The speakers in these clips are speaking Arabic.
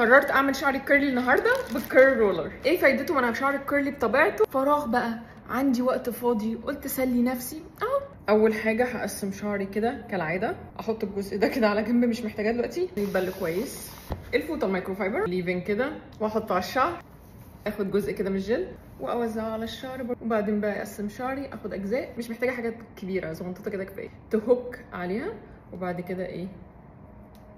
قررت اعمل شعري الكيرلي النهارده بالكيرل رولر. ايه فايدته وانا شعري الكيرلي بطبيعته؟ فراغ بقى، عندي وقت فاضي قلت اسلي نفسي اهو. اول حاجه هقسم شعري كده كالعاده، احط الجزء ده كده على جنب مش محتاجاه دلوقتي، يتبل كويس. الفوطه المايكرو فايبر ليفين كده واحطه على الشعر، اخد جزء كده من الجل واوزعه على الشعر وبعدين بقى اقسم شعري، اخد اجزاء مش محتاجه حاجات كبيره، زغنطوطه كده كفايه تهوك عليها، وبعد كده ايه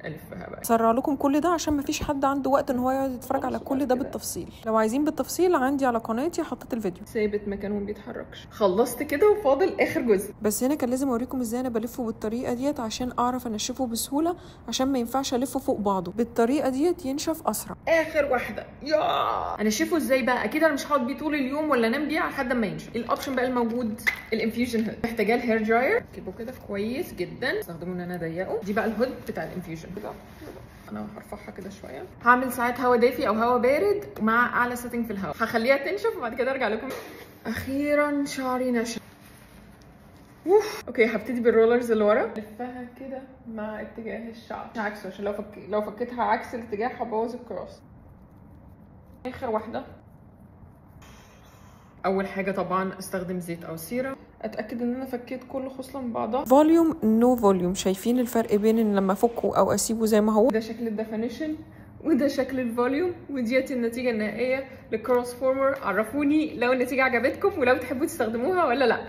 الفها بقى. سرع لكم كل ده عشان مفيش حد عنده وقت ان هو يقعد يتفرج على كل ده بالتفصيل. لو عايزين بالتفصيل عندي على قناتي حطيت الفيديو ثابت مكانه ما بيتحركش. خلصت كده وفاضل اخر جزء، بس هنا كان لازم اوريكم ازاي انا بلفه بالطريقه ديت عشان اعرف انشفه بسهوله، عشان ما ينفعش الفه فوق بعضه. بالطريقه ديت ينشف اسرع. اخر واحده. يا انشفه ازاي بقى؟ اكيد انا مش هقعد بيه طول اليوم ولا انام بيه لحد ما ينشف. الاوبشن بقى الموجود الانفيوجن هود، محتاجاه الهير دراير، ركبه كده كويس جدا، استخدمه ان انا اضيقه. دي بقى الهود بتاع الانفيوجن. انا هرفعها كده شويه، هعمل ساعات هوا دافي او هوا بارد مع اعلى سيتنج في الهواء، هخليها تنشف وبعد كده ارجع لكم. اخيرا شعري نشف. اوكي، هبتدي بالرولرز اللي ورا، الفها كده مع اتجاه الشعر مش عكسه، عشان لو فكيتها عكس الاتجاه هبوظ الكراس. اخر واحده. اول حاجه طبعا استخدم زيت او سيرم، اتاكد ان انا فكيت كل خصله من بعضها. فوليوم نو فوليوم، شايفين الفرق بين ان لما افكه او اسيبه زي ما هو؟ ده شكل الديفينيشن وده شكل الفوليوم، وديت النتيجه النهائيه للكروس فورمر. عرفوني لو النتيجه عجبتكم ولو تحبوا تستخدموها ولا لا.